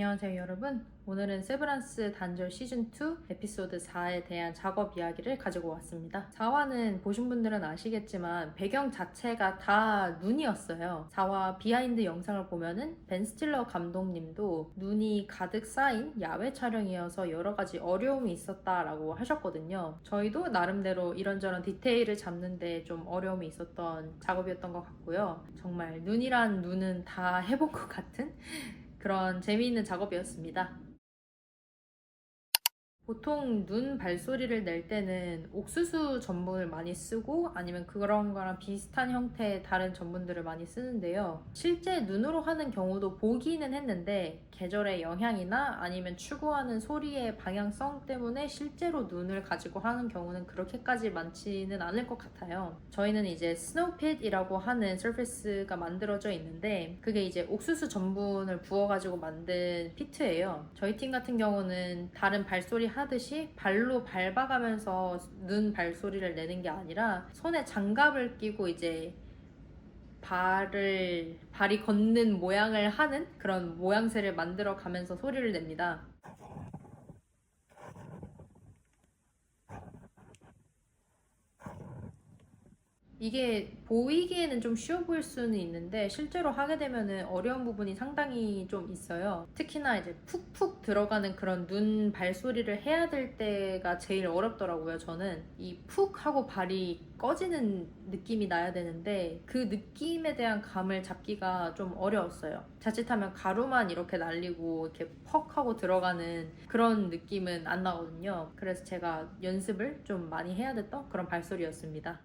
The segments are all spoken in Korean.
안녕하세요 여러분. 오늘은 세브란스 단절 시즌2 에피소드 4에 대한 작업 이야기를 가지고 왔습니다. 4화는 보신 분들은 아시겠지만 배경 자체가 다 눈이었어요. 4화 비하인드 영상을 보면은 벤 스틸러 감독님도 눈이 가득 쌓인 야외 촬영이어서 여러 가지 어려움이 있었다라고 하셨거든요. 저희도 나름대로 이런저런 디테일을 잡는데 좀 어려움이 있었던 작업이었던 것 같고요. 정말 눈이란 눈은 다 해본 것 같은 그런 재미있는 작업이었습니다. 보통 눈 발소리를 낼 때는 옥수수 전분을 많이 쓰고 아니면 그런 거랑 비슷한 형태의 다른 전분들을 많이 쓰는데요. 실제 눈으로 하는 경우도 보기는 했는데 계절의 영향이나 아니면 추구하는 소리의 방향성 때문에 실제로 눈을 가지고 하는 경우는 그렇게까지 많지는 않을 것 같아요. 저희는 이제 스노우핏이라고 하는 서피스가 만들어져 있는데 그게 이제 옥수수 전분을 부어가지고 만든 피트예요. 저희 팀 같은 경우는 다른 발소리 하듯이 발로 밟아가면서 눈 발소리를 내는 게 아니라 손에 장갑을 끼고 이제 발이 걷는 모양을 하는 그런 모양새를 만들어 가면서 소리를 냅니다. 이게 보이기에는 좀 쉬워 보일 수는 있는데 실제로 하게 되면은 어려운 부분이 상당히 좀 있어요. 특히나 이제 푹푹 들어가는 그런 눈 발소리를 해야 될 때가 제일 어렵더라고요. 저는 이 푹 하고 발이 꺼지는 느낌이 나야 되는데 그 느낌에 대한 감을 잡기가 좀 어려웠어요. 자칫하면 가루만 이렇게 날리고 이렇게 퍽 하고 들어가는 그런 느낌은 안 나거든요. 그래서 제가 연습을 좀 많이 해야 됐던 그런 발소리였습니다.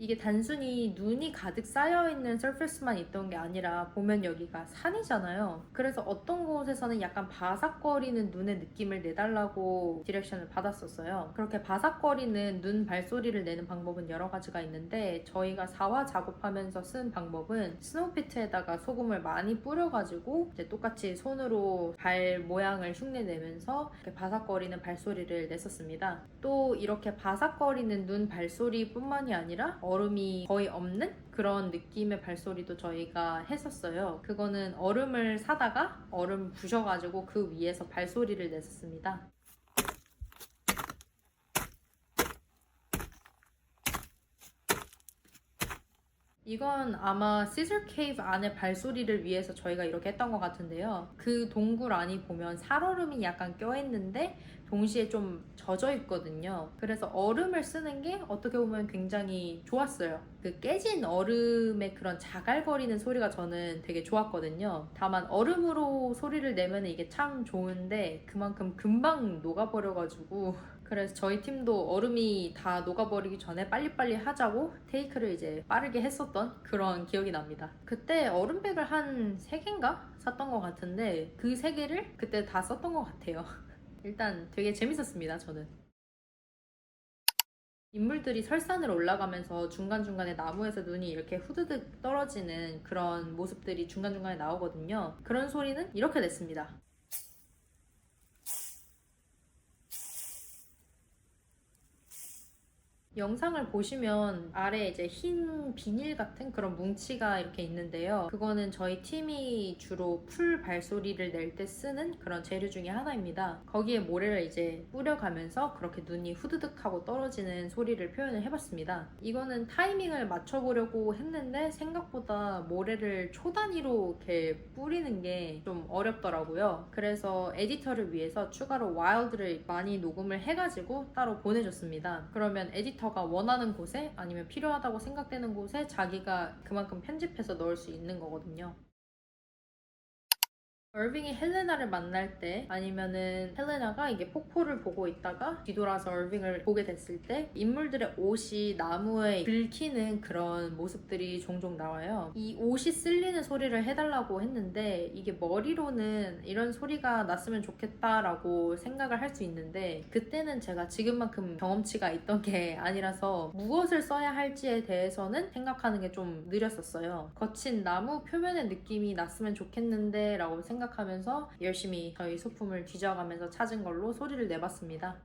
이게 단순히 눈이 가득 쌓여있는 서페스만 있던 게 아니라 보면 여기가 산이잖아요. 그래서 어떤 곳에서는 약간 바삭거리는 눈의 느낌을 내달라고 디렉션을 받았었어요. 그렇게 바삭거리는 눈 발소리를 내는 방법은 여러 가지가 있는데 저희가 4화 작업하면서 쓴 방법은 스노우피트에다가 소금을 많이 뿌려가지고 이제 똑같이 손으로 발 모양을 흉내내면서 이렇게 바삭거리는 발소리를 냈었습니다. 또 이렇게 바삭거리는 눈 발소리 뿐만이 아니라 얼음이 거의 없는 그런 느낌의 발소리도 저희가 했었어요. 그거는 얼음을 사다가 얼음 부셔가지고 그 위에서 발소리를 냈었습니다. 이건 아마 시즐 케이브 안에 발소리를 위해서 저희가 이렇게 했던 것 같은데요. 그 동굴 안이 보면 살얼음이 약간 껴있는데 동시에 좀 젖어 있거든요. 그래서 얼음을 쓰는 게 어떻게 보면 굉장히 좋았어요. 그 깨진 얼음의 그런 자갈거리는 소리가 저는 되게 좋았거든요. 다만 얼음으로 소리를 내면 이게 참 좋은데 그만큼 금방 녹아버려가지고 그래서 저희 팀도 얼음이 다 녹아버리기 전에 빨리빨리 하자고 테이크를 이제 빠르게 했었던 그런 기억이 납니다. 그때 얼음백을 한 3개인가 샀던 것 같은데 그 3개를 그때 다 썼던 것 같아요. 일단 되게 재밌었습니다, 저는. 인물들이 설산을 올라가면서 중간중간에 나무에서 눈이 이렇게 후드득 떨어지는 그런 모습들이 중간중간에 나오거든요. 그런 소리는 이렇게 냈습니다. 영상을 보시면 아래 이제 흰 비닐 같은 그런 뭉치가 이렇게 있는데요. 그거는 저희 팀이 주로 풀 발소리를 낼 때 쓰는 그런 재료 중에 하나입니다. 거기에 모래를 이제 뿌려가면서 그렇게 눈이 후드득하고 떨어지는 소리를 표현을 해봤습니다. 이거는 타이밍을 맞춰보려고 했는데 생각보다 모래를 초 단위로 이렇게 뿌리는 게 좀 어렵더라고요. 그래서 에디터를 위해서 추가로 와일드를 많이 녹음을 해가지고 따로 보내줬습니다. 그러면 에디터가 원하는 곳에 아니면 필요하다고 생각되는 곳에 자기가 그만큼 편집해서 넣을 수 있는 거거든요. 얼빙이 헬레나를 만날 때 아니면은 헬레나가 이게 폭포를 보고 있다가 뒤돌아서 얼빙을 보게 됐을 때 인물들의 옷이 나무에 긁히는 그런 모습들이 종종 나와요. 이 옷이 쓸리는 소리를 해달라고 했는데 이게 머리로는 이런 소리가 났으면 좋겠다라고 생각을 할 수 있는데 그때는 제가 지금만큼 경험치가 있던 게 아니라서 무엇을 써야 할지에 대해서는 생각하는 게 좀 느렸었어요. 거친 나무 표면의 느낌이 났으면 좋겠는데 라고 생각하면서 열심히 저희 소품을 뒤져가면서 찾은 걸로 소리를 내봤습니다.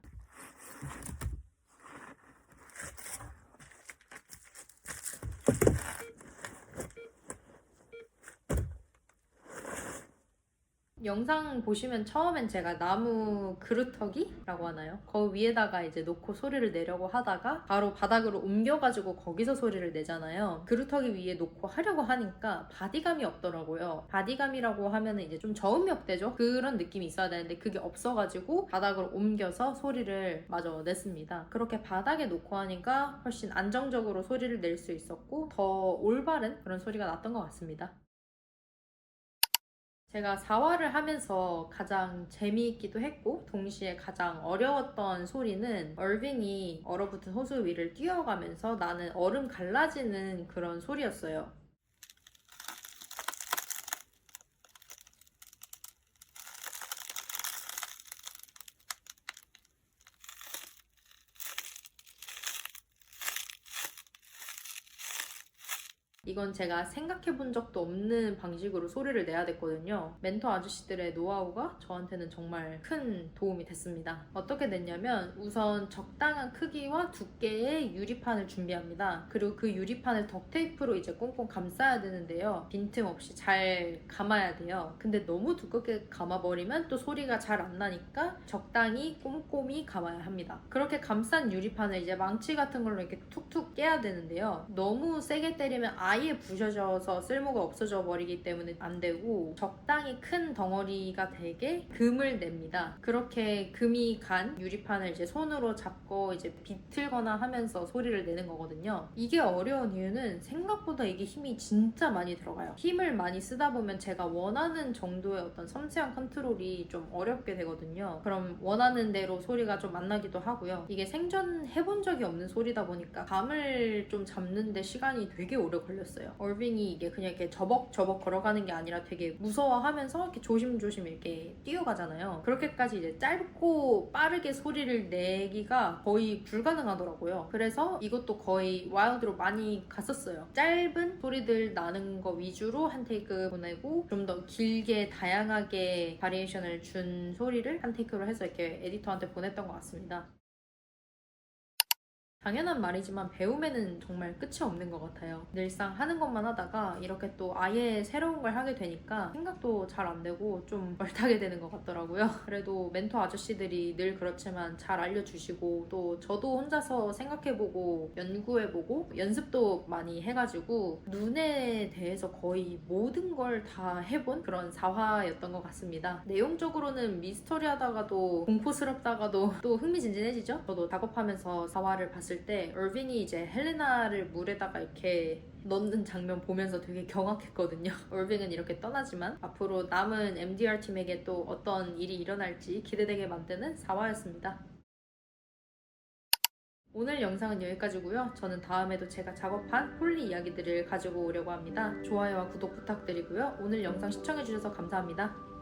영상 보시면 처음엔 제가 나무 그루터기라고 하나요? 거기 위에다가 이제 놓고 소리를 내려고 하다가 바로 바닥으로 옮겨가지고 거기서 소리를 내잖아요. 그루터기 위에 놓고 하려고 하니까 바디감이 없더라고요. 바디감이라고 하면은 이제 좀 저음역대죠? 그런 느낌이 있어야 되는데 그게 없어가지고 바닥으로 옮겨서 소리를 마저 냈습니다. 그렇게 바닥에 놓고 하니까 훨씬 안정적으로 소리를 낼 수 있었고 더 올바른 그런 소리가 났던 것 같습니다. 제가 4화를 하면서 가장 재미있기도 했고 동시에 가장 어려웠던 소리는 얼빙이 얼어붙은 호수 위를 뛰어가면서 나는 얼음 갈라지는 그런 소리였어요. 이건 제가 생각해 본 적도 없는 방식으로 소리를 내야 됐거든요. 멘토 아저씨들의 노하우가 저한테는 정말 큰 도움이 됐습니다. 어떻게 됐냐면 우선 적당한 크기와 두께의 유리판을 준비합니다. 그리고 그 유리판을 덕테이프로 이제 꽁꽁 감싸야 되는데요. 빈틈없이 잘 감아야 돼요. 근데 너무 두껍게 감아버리면 또 소리가 잘 안 나니까 적당히 꼼꼼히 감아야 합니다. 그렇게 감싼 유리판을 이제 망치 같은 걸로 이렇게 툭툭 깨야 되는데요. 너무 세게 때리면 아예 부셔져서 쓸모가 없어져 버리기 때문에 안 되고 적당히 큰 덩어리가 되게 금을 냅니다. 그렇게 금이 간 유리판을 이제 손으로 잡고 이제 비틀거나 하면서 소리를 내는 거거든요. 이게 어려운 이유는 생각보다 이게 힘이 진짜 많이 들어가요. 힘을 많이 쓰다 보면 제가 원하는 정도의 어떤 섬세한 컨트롤이 좀 어렵게 되거든요. 그럼 원하는 대로 소리가 좀 안 나기도 하고요. 이게 생전 해본 적이 없는 소리다 보니까 감을 좀 잡는데 시간이 되게 오래 걸렸어요. 얼빙이 이게 그냥 이렇게 저벅저벅 걸어가는 게 아니라 되게 무서워하면서 이렇게 조심조심 이렇게 뛰어가잖아요. 그렇게까지 이제 짧고 빠르게 소리를 내기가 거의 불가능하더라고요. 그래서 이것도 거의 와일드로 많이 갔었어요. 짧은 소리들 나는 거 위주로 한 테이크 보내고 좀 더 길게 다양하게 바리에이션을 준 소리를 한 테이크로 해서 이렇게 에디터한테 보냈던 것 같습니다. 당연한 말이지만 배움에는 정말 끝이 없는 것 같아요. 늘상 하는 것만 하다가 이렇게 또 아예 새로운 걸 하게 되니까 생각도 잘 안 되고 좀 멀타게 되는 것 같더라고요. 그래도 멘토 아저씨들이 늘 그렇지만 잘 알려주시고 또 저도 혼자서 생각해보고 연구해보고 연습도 많이 해가지고 눈에 대해서 거의 모든 걸 다 해본 그런 4화였던 것 같습니다. 내용적으로는 미스터리 하다가도 공포스럽다가도 또 흥미진진해지죠? 저도 작업하면서 4화를 봤을 때 얼빙이 이제 헬레나를 물에다가 이렇게 넣는 장면 보면서 되게 경악했거든요. 얼빙은 이렇게 떠나지만 앞으로 남은 MDR 팀에게 또 어떤 일이 일어날지 기대되게 만드는 4화였습니다. 오늘 영상은 여기까지고요. 저는 다음에도 제가 작업한 홀리 이야기들을 가지고 오려고 합니다. 좋아요와 구독 부탁드리고요. 오늘 영상 시청해주셔서 감사합니다.